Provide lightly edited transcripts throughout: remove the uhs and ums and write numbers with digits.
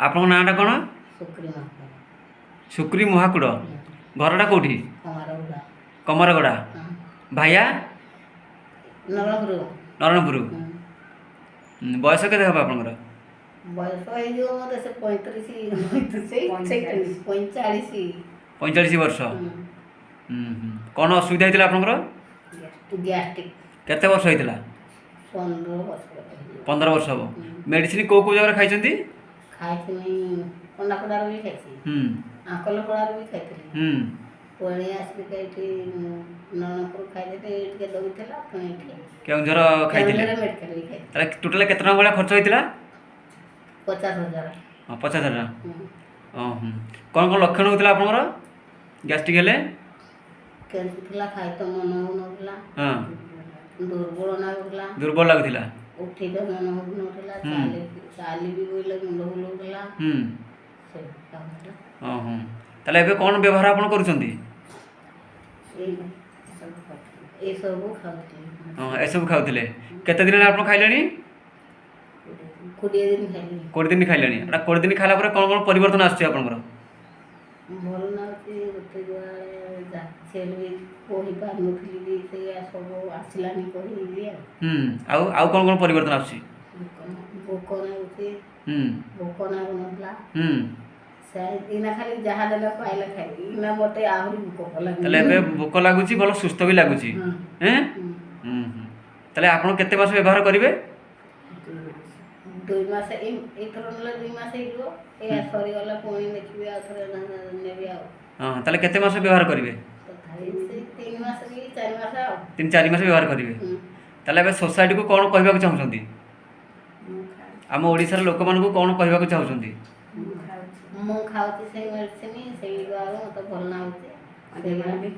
ଆପଣଙ୍କ ନାଁଟା କ'ଣ? शुक्री माता ସୁକ୍ରି ମହାକୁଡ଼। ଘରଟା କେଉଁଠି? हमारा उड़ा କମରଗଡ଼ା। ଭାଇଆ नवरंगपुर ନରଣପୁର। ବୟସ କେତେ ହେବ ଆପଣଙ୍କର? बयस हो मत से 45 45 ବର୍ଷ। କ'ଣ ଅସୁବିଧା ହେଇଥିଲା ଆପଣଙ୍କର? गैस्ट्रिक କେତେ ବର୍ଷ ହେଇଥିଲା? 15 वर्ष 15 ବର୍ଷ ହେବ। ମେଡ଼ିସିନ କେଉଁ କେଉଁ ଜାଗାରେ ଖାଇଛନ୍ତି? ଖାଇଥିଲି ଅଣ୍ଡାପଡ଼ାରୁ ବି ଖାଇଛି, ଆଙ୍କଲପଡ଼ାରୁ ବି ଖାଇଥିଲି, ପୁଣି ଆସିକି ଏଇଠି ନରଣପୁର ଖାଇଦେଲି, ଟିକେ ଦଉଥିଲା ପୁଣି ଏଠି କେଉଁଝର ଖାଇଥିଲେ? ମେଡ଼ିକାଲ ବି ଖାଇଥିଲି। ତାହେଲେ ଟୋଟାଲ କେତେ ଟଙ୍କା ଭଳିଆ ଖର୍ଚ୍ଚ ହେଇଥିଲା? 50,000। 50,000 ଟଙ୍କା। କ'ଣ କ'ଣ ଲକ୍ଷଣ ହେଉଥିଲା ଆପଣଙ୍କର ଗ୍ୟାଷ୍ଟ୍ରିକ୍ ହେଲେ? କେମିତି ଥିଲା, ଖାଇ ତ ମନ ହେଉନଥିଲା, ହଁ, ଦୁର୍ବଳ ଲାଗୁଥିଲା, ଦୁର୍ବଳ ଲାଗୁଥିଲା। ଉଠି ତ ମନ ହେଉନଥିଲା, ଚାଲି ବି ବୋଇଲେ ମୁଣ୍ଡ ବୁଲଉଥିଲା। ତାହେଲେ ଏବେ କ'ଣ ବ୍ୟବହାର ଆପଣ କରୁଛନ୍ତି? ଏସବୁ ଖାଉଥିଲି। ଏସବୁ ଖାଉଥିଲେ। କେତେ ଦିନ ହେଲା ଆପଣ ଖାଇଲେଣି? 20 ଦିନ ଖାଇଲି। 20 ଦିନ ଖାଇଲେଣି। 20 ଦିନ ଖାଇଲା ପରେ କ'ଣ କ'ଣ ପରିବର୍ତ୍ତନ ଆସୁଛି ଆପଣଙ୍କର? ଭଲ ଲାଗୁଛି, ଗୋଟେ ଯୁଆଡ଼େ ବି କହିପାରୁନଥିଲି ବି ସେଇଆ ସବୁ ଆସିଲାନି କହିବି ଆଉ ଆଉ କ'ଣ କ'ଣ ପରିବର୍ତ୍ତନ ଆସୁଛି? ଭୋକ ଲାଗୁଛି, ଭୋକ ଲାଗୁନଥିଲା, ଇନା ଖାଲି ଯାହା ଦେଲେ ପାଇଲେ ଖାଇବି, ଇନା ମୋତେ ଆହୁରି ଭୋକ ଲାଗୁଛି। ତାହେଲେ ଏବେ ଭୋକ ଲାଗୁଛି, ଭଲ ସୁସ୍ଥ ବି ଲାଗୁଛି। ତାହେଲେ ଆପଣ କେତେ ମାସ ବ୍ୟବହାର କରିବେ? 2 ମାସ, ଏଇଥର ନେଲେ 2 ମାସ ହେଇଯିବ, ଏଇଆ ସରିଗଲା ପୁଣି ଦେଖିବି, ଆଉ ଥରେ ନେବି। ଆଉ ତାହେଲେ କେତେ ମାସ ବ୍ୟବହାର କରିବେ? ତଥାପି ସେଇ 3 ମାସ କି 4 ମାସ ଆଉ 3-4 ମାସ ବ୍ୟବହାର କରିବେ। ତାହେଲେ ଏବେ ସୋସାଇଟିକୁ କ'ଣ କହିବାକୁ ଚାହୁଁଛନ୍ତି? ଆମ ଓଡ଼ିଶାର ଲୋକମାନଙ୍କୁ କ'ଣ କହିବାକୁ ଚାହୁଁଛନ୍ତି? ମୁଁ ଖାଉଛି ସେଇ ମେଡ଼ିସିନ, ସେଇ ଦ୍ୱାରା ମୋତେ ଭଲ ଲାଗୁଛି, ଅନ୍ୟମାନେ ବି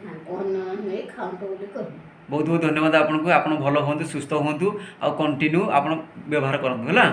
ଖାଆନ୍ତୁ ବୋଲି କହିବି। ବହୁତ ବହୁତ ଧନ୍ୟବାଦ ଆପଣଙ୍କୁ। ଆପଣ ଭଲ ହୁଅନ୍ତୁ, ସୁସ୍ଥ ହୁଅନ୍ତୁ, ଆଉ କଣ୍ଟିନ୍ୟୁ ଆପଣ ବ୍ୟବହାର କରନ୍ତୁ ହେଲା।